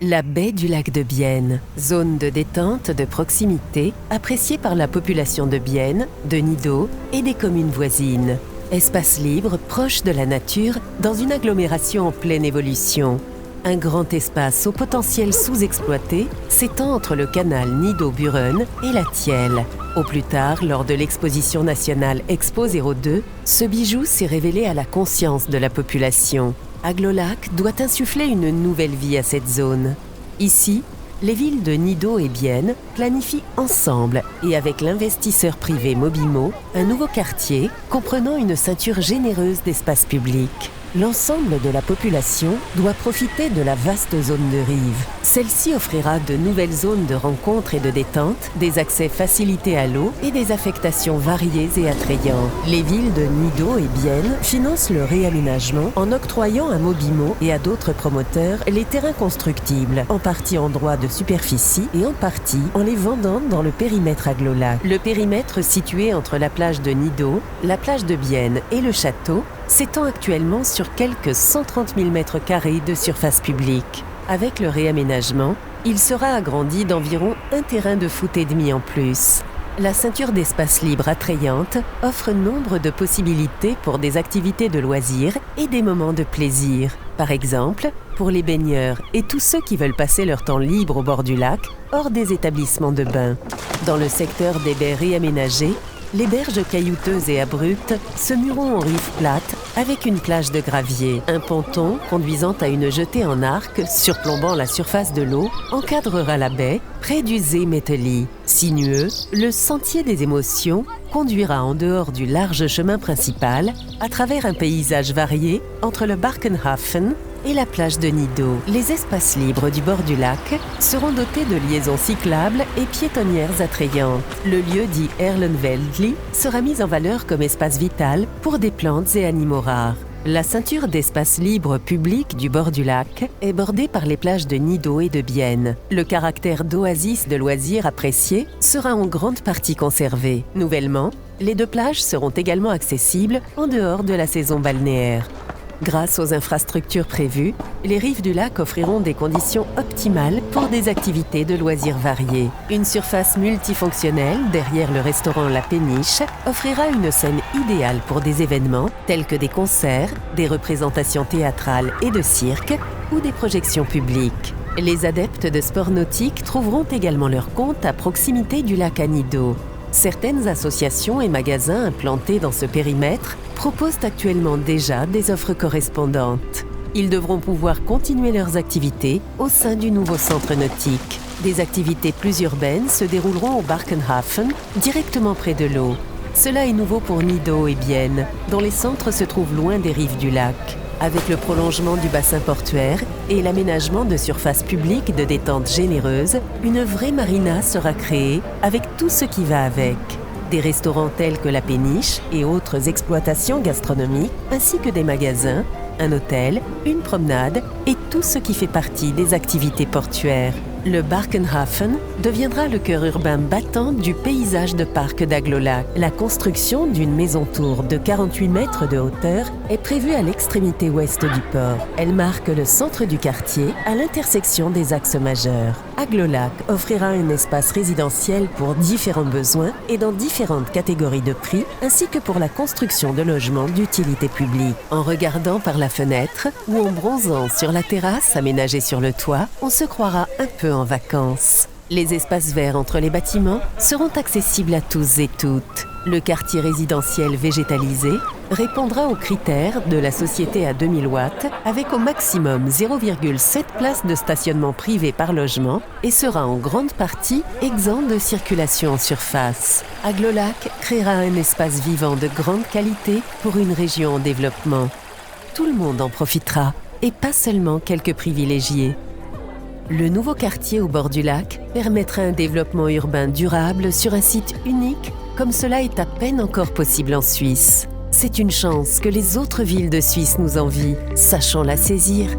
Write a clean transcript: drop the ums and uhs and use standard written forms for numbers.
La baie du lac de Bienne, zone de détente de proximité appréciée par la population de Bienne, de Nidau et des communes voisines. Espace libre proche de la nature dans une agglomération en pleine évolution. Un grand espace au potentiel sous-exploité s'étend entre le canal Nidau-Buren et la Thielle. Au plus tard, lors de l'exposition nationale Expo 02, ce bijou s'est révélé à la conscience de la population. Aglo-Lac doit insuffler une nouvelle vie à cette zone. Ici, les villes de Nidau et Bienne planifient ensemble et avec l'investisseur privé Mobimo, un nouveau quartier comprenant une ceinture généreuse d'espaces publics. L'ensemble de la population doit profiter de la vaste zone de rive. Celle-ci offrira de nouvelles zones de rencontre et de détente, des accès facilités à l'eau et des affectations variées et attrayantes. Les villes de Nidau et Bienne financent le réaménagement en octroyant à Mobimo et à d'autres promoteurs les terrains constructibles, en partie en droit de superficie et en partie en les vendant dans le périmètre Aglo-Lac. Le périmètre situé entre la plage de Nidau, la plage de Bienne et le château s'étend actuellement sur quelques 130 000 m² de surface publique. Avec le réaménagement, il sera agrandi d'environ un terrain de foot et demi en plus. La ceinture d'espace libre attrayante offre nombre de possibilités pour des activités de loisirs et des moments de plaisir. Par exemple, pour les baigneurs et tous ceux qui veulent passer leur temps libre au bord du lac, hors des établissements de bains. Dans le secteur des baies réaménagées, les berges caillouteuses et abruptes se mueront en rive plate avec une plage de gravier. Un ponton conduisant à une jetée en arc surplombant la surface de l'eau encadrera la baie près du See Meteli. Sinueux, le sentier des émotions conduira en dehors du large chemin principal à travers un paysage varié entre le Barkenhafen et la plage de Nidau. Les espaces libres du bord du lac seront dotés de liaisons cyclables et piétonnières attrayantes. Le lieu dit Erlenwäldli sera mis en valeur comme espace vital pour des plantes et animaux rares. La ceinture d'espaces libres publics du bord du lac est bordée par les plages de Nidau et de Bienne. Le caractère d'oasis de loisirs apprécié sera en grande partie conservé. Nouvellement, les deux plages seront également accessibles en dehors de la saison balnéaire. Grâce aux infrastructures prévues, les rives du lac offriront des conditions optimales pour des activités de loisirs variées. Une surface multifonctionnelle derrière le restaurant La Péniche offrira une scène idéale pour des événements tels que des concerts, des représentations théâtrales et de cirque ou des projections publiques. Les adeptes de sports nautiques trouveront également leur compte à proximité du lac à Nidau. Certaines associations et magasins implantés dans ce périmètre proposent actuellement déjà des offres correspondantes. Ils devront pouvoir continuer leurs activités au sein du nouveau centre nautique. Des activités plus urbaines se dérouleront au Barkenhafen, directement près de l'eau. Cela est nouveau pour Nidau et Bienne, dont les centres se trouvent loin des rives du lac. Avec le prolongement du bassin portuaire et l'aménagement de surfaces publiques de détente généreuses, une vraie marina sera créée avec tout ce qui va avec. Des restaurants tels que La Péniche et autres exploitations gastronomiques, ainsi que des magasins, un hôtel, une promenade et tout ce qui fait partie des activités portuaires. Le Barkenhafen deviendra le cœur urbain battant du paysage de parc d'Aglo-Lac. La construction d'une maison-tour de 48 mètres de hauteur est prévue à l'extrémité ouest du port. Elle marque le centre du quartier à l'intersection des axes majeurs. Aglo-Lac offrira un espace résidentiel pour différents besoins et dans différentes catégories de prix, ainsi que pour la construction de logements d'utilité publique. En regardant par la fenêtre ou en bronzant sur la terrasse aménagée sur le toit, on se croira un peu en vacances. Les espaces verts entre les bâtiments seront accessibles à tous et toutes. Le quartier résidentiel végétalisé répondra aux critères de la société à 2000 watts avec au maximum 0,7 places de stationnement privé par logement et sera en grande partie exempt de circulation en surface. Aglo-Lac créera un espace vivant de grande qualité pour une région en développement. Tout le monde en profitera et pas seulement quelques privilégiés. Le nouveau quartier au bord du lac permettra un développement urbain durable sur un site unique comme cela est à peine encore possible en Suisse. C'est une chance que les autres villes de Suisse nous envient. Sachons la saisir.